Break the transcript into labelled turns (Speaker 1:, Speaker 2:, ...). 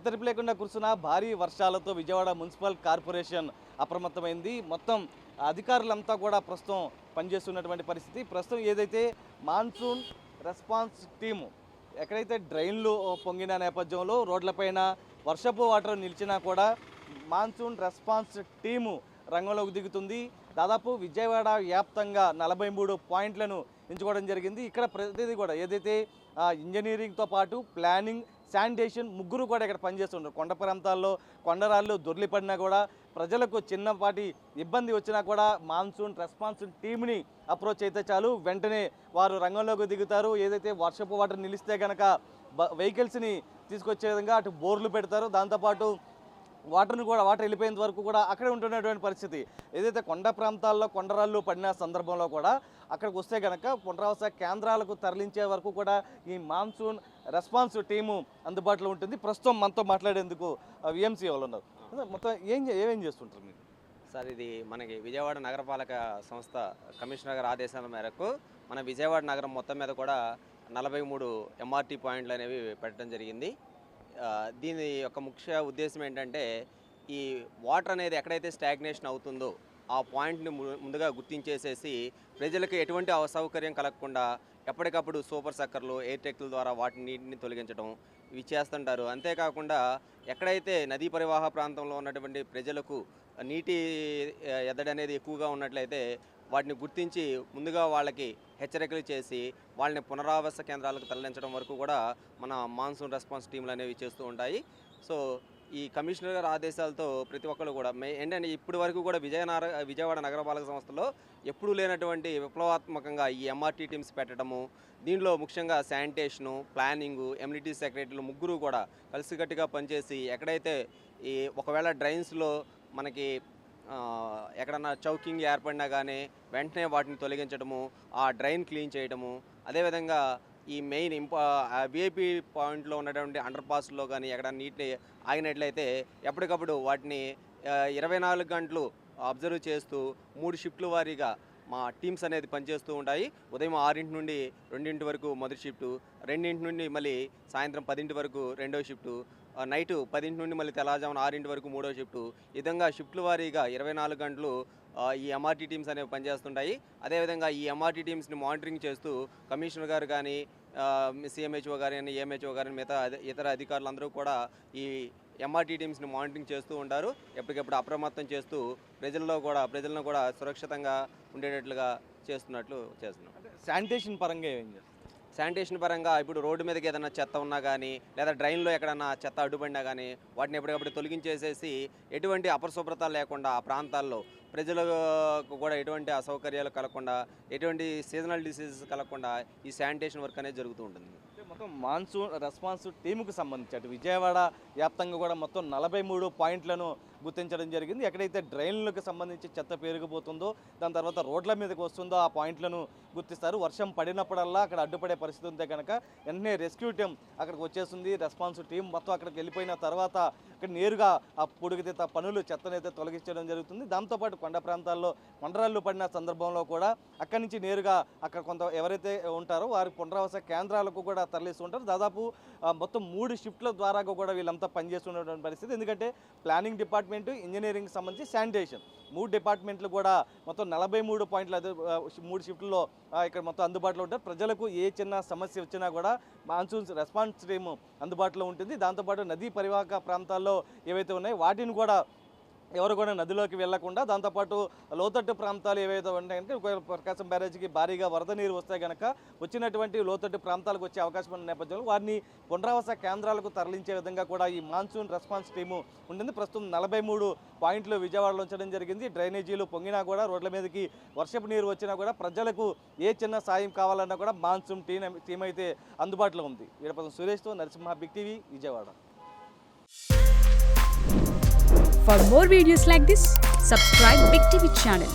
Speaker 1: ఎడతెరిపి లేకుండా కురుస్తున్న భారీ వర్షాలతో విజయవాడ మున్సిపల్ కార్పొరేషన్ అప్రమత్తమైంది. మొత్తం అధికారులంతా కూడా ప్రస్తుతం పనిచేస్తున్నటువంటి పరిస్థితి. ప్రస్తుతం ఏదైతే మాన్సూన్ రెస్పాన్స్ టీము ఎక్కడైతే డ్రైన్లు పొంగిన నేపథ్యంలో రోడ్లపైన వర్షపు వాటర్ నిలిచినా కూడా మాన్సూన్ రెస్పాన్స్ టీము రంగంలోకి దిగుతుంది. దాదాపు విజయవాడ వ్యాప్తంగా 43 పాయింట్లను ఎంచుకోవడం జరిగింది. ఇక్కడ ప్రతిదీ కూడా ఏదైతే ఇంజనీరింగ్తో పాటు ప్లానింగ్, శానిటేషన్ ముగ్గురు కూడా ఇక్కడ పనిచేస్తున్నారు. కొండ ప్రాంతాల్లో కొండరాళ్ళు దొర్లిపడినా కూడా ప్రజలకు చిన్నపాటి ఇబ్బంది వచ్చినా కూడా మాన్సూన్ రెస్పాన్స్ టీమ్ని అప్రోచ్ అయితే చాలు వెంటనే వారు రంగంలోకి దిగుతారు. ఏదైతే వర్షపు వాటర్ నిలిస్తే కనుక వెహికల్స్ని తీసుకొచ్చే విధంగా అటు బోర్లు పెడతారు. దాంతోపాటు వాటర్ వెళ్ళిపోయేంత వరకు కూడా అక్కడే ఉంటున్నటువంటి పరిస్థితి. ఏదైతే కొండ ప్రాంతాల్లో కొండరాళ్ళు పడిన సందర్భంలో కూడా అక్కడికి వస్తే కనుక పునరావాస కేంద్రాలకు తరలించే వరకు కూడా ఈ మాన్సూన్ రెస్పాన్స్ టీము అందుబాటులో ఉంటుంది. ప్రస్తుతం మనతో మాట్లాడేందుకు విఎంసీ వాళ్ళు ఉన్నారు. మొత్తం ఏమేం చేస్తుంటారు మీరు?
Speaker 2: సార్, ఇది మనకి విజయవాడ నగరపాలక సంస్థ కమిషనర్ గారి ఆదేశాల మేరకు మన విజయవాడ నగరం మొత్తం మీద కూడా 43 ఎంఆర్టీ పాయింట్లు అనేవి పెట్టడం జరిగింది. దీని యొక్క ముఖ్య ఉద్దేశం ఏంటంటే, ఈ వాటర్ అనేది ఎక్కడైతే స్టాగ్నేషన్ అవుతుందో ఆ పాయింట్ని ముందుగా గుర్తించేసేసి ప్రజలకు ఎటువంటి అసౌకర్యం కలగకుండా ఎప్పటికప్పుడు సూపర్ సక్కర్లు, ఎయిర్ టెక్ల ద్వారా వాటిని నీటిని తొలగించడం ఇవి చేస్తుంటారు. అంతేకాకుండా ఎక్కడైతే నదీ పరివాహ ప్రాంతంలో ఉన్నటువంటి ప్రజలకు నీటి ఎద్దడి అనేది ఎక్కువగా ఉన్నట్లయితే వాటిని గుర్తించి ముందుగా వాళ్ళకి హెచ్చరికలు చేసి వాళ్ళని పునరావాస కేంద్రాలకు తరలించడం వరకు కూడా మన మాన్సూన్ రెస్పాన్స్ టీంలు అనేవి చేస్తూ ఉంటాయి. సో ఈ కమిషనర్ గారి ఆదేశాలతో ప్రతి ఒక్కరు కూడా ఏంటంటే ఇప్పటి వరకు కూడా విజయవాడ నగరపాలక సంస్థలో ఎప్పుడూ లేనటువంటి విప్లవాత్మకంగా ఈ ఎంఆర్టీ టీమ్స్ పెట్టడము, దీనిలో ముఖ్యంగా శానిటేషను, ప్లానింగు, ఎమ్యూనిటీ సెక్రటరీలు ముగ్గురు కూడా కలిసికట్టుగా పనిచేసి ఎక్కడైతే ఈ ఒకవేళ డ్రైన్స్లో మనకి ఎక్కడన్నా చౌకింగ్ ఏర్పడినా కానీ వెంటనే వాటిని తొలగించడము, ఆ డ్రైన్ క్లీన్ చేయడము, అదేవిధంగా ఈ మెయిన్ విఐపి పాయింట్లో ఉన్నటువంటి అండర్ పాస్లో కానీ ఎక్కడ నీటిని ఆగినట్లయితే ఎప్పటికప్పుడు వాటిని 24 గంటలు అబ్జర్వ్ చేస్తూ 3 షిఫ్ట్ల వారీగా మా టీమ్స్ అనేది పనిచేస్తూ ఉంటాయి. ఉదయం 6 నుండి 2 వరకు మొదటి షిఫ్టు, 2 నుండి మళ్ళీ సాయంత్రం 10 వరకు రెండో షిఫ్టు, నైటు 10 నుండి మళ్ళీ తెల్లవారుజామున 6 వరకు మూడో షిఫ్టు. ఈ విధంగా షిఫ్ట్ల వారీగా 24 గంటలు ఈ ఎంఆర్టీ టీమ్స్ అనేవి పనిచేస్తుంటాయి. అదేవిధంగా ఈ ఎంఆర్టీ టీమ్స్ని మానిటరింగ్ చేస్తూ కమిషనర్ గారు కానీ, సిఎంహెచ్ఓ గారు కానీ, ఏఎంహెచ్ఓ గారు మిగతా ఇతర అధికారులందరూ కూడా ఈ ఎంఆర్టీ టీమ్స్ని మానిటరింగ్ చేస్తూ ఉంటారు. ఎప్పటికప్పుడు అప్రమత్తం చేస్తూ ప్రజలను కూడా సురక్షితంగా ఉండేటట్లుగా చేస్తున్నాం.
Speaker 1: శానిటేషన్ పరంగా ఏం చేస్తారు?
Speaker 2: శానిటేషన్ పరంగా ఇప్పుడు రోడ్డు మీదకి ఏదైనా చెత్త ఉన్నా కానీ లేదా డ్రైన్లో ఎక్కడన్నా చెత్త అడ్డుపడినా కానీ వాటిని ఎప్పటికప్పుడు తొలగించేసేసి ఎటువంటి అపరిశుభ్రత లేకుండా ఆ ప్రాంతాల్లో ప్రజలకు కూడా ఎటువంటి అసౌకర్యాలు కలగకుండా, ఎటువంటి సీజనల్ డిసీజెస్ కలగకుండా ఈ శానిటేషన్ వర్క్ అనేది జరుగుతూ ఉంటుంది.
Speaker 1: మొత్తం మాన్సూన్ రెస్పాన్స్ టీముకు సంబంధించి అటు విజయవాడ వ్యాప్తంగా కూడా మొత్తం 43 పాయింట్లను గుర్తించడం జరిగింది. ఎక్కడైతే డ్రైన్లకు సంబంధించి చెత్త పెరిగిపోతుందో, దాని తర్వాత రోడ్ల మీదకి వస్తుందో ఆ పాయింట్లను గుర్తిస్తారు. వర్షం పడినప్పుడల్లా అక్కడ అడ్డుపడే పరిస్థితి ఉంటే కనుక వెంటనే రెస్క్యూ టీం అక్కడికి వచ్చేస్తుంది. రెస్పాన్స్ టీం మొత్తం అక్కడికి వెళ్ళిపోయిన తర్వాత ఇక్కడ నేరుగా ఆ పొడిగితే పనులు చెత్తనైతే తొలగించడం జరుగుతుంది. దాంతోపాటు కొండ ప్రాంతాల్లో కొండరాళ్ళు పడిన సందర్భంలో కూడా అక్కడి నుంచి నేరుగా అక్కడ కొంత ఎవరైతే ఉంటారో వారి పునరావాస కేంద్రాలకు కూడా తరలిస్తూ ఉంటారు. దాదాపు మొత్తం 3 షిఫ్ట్ల ద్వారా కూడా వీళ్ళంతా పనిచేస్తున్నటువంటి పరిస్థితి. ఎందుకంటే ప్లానింగ్ డిపార్ట్మెంటు, ఇంజనీరింగ్ సంబంధించి శానిటేషన్ 3 డిపార్ట్మెంట్లు కూడా మొత్తం 43 పాయింట్లు 3 షిఫ్ట్లో ఇక్కడ మొత్తం అందుబాటులో ఉంటారు. ప్రజలకు ఏ చిన్న సమస్య వచ్చినా కూడా మాన్సూన్ రెస్పాన్స్ టీము అందుబాటులో ఉంటుంది. దాంతోపాటు నదీ పరివాహక ప్రాంతాల్లో ఏవైతే ఉన్నాయో వాటిని కూడా ఎవరు కూడా నదిలోకి వెళ్లకుండా, దాంతోపాటు లోతట్టు ప్రాంతాలు ఏవైతే ఉంటాయంటే ప్రకాశం బ్యారేజ్కి భారీగా వరద నీరు వస్తే కనుక వచ్చినటువంటి లోతట్టు ప్రాంతాలకు వచ్చే అవకాశం ఉన్న నేపథ్యంలో వారిని పునరావాస కేంద్రాలకు తరలించే విధంగా కూడా ఈ మాన్సూన్ రెస్పాన్స్ టీము ఉంటుంది. ప్రస్తుతం 43 పాయింట్లు విజయవాడలో ఉంచడం జరిగింది. డ్రైనేజీలు పొంగినా కూడా, రోడ్ల మీదకి వర్షపు నీరు వచ్చినా కూడా ప్రజలకు ఏ చిన్న సాయం కావాలన్నా కూడా మాన్సూన్ టీం అయితే అందుబాటులో ఉంది. వీరపదం సురేష్తో Narasimha, big TV, Vijayawada.
Speaker 3: For more videos like this, subscribe Big TV channel.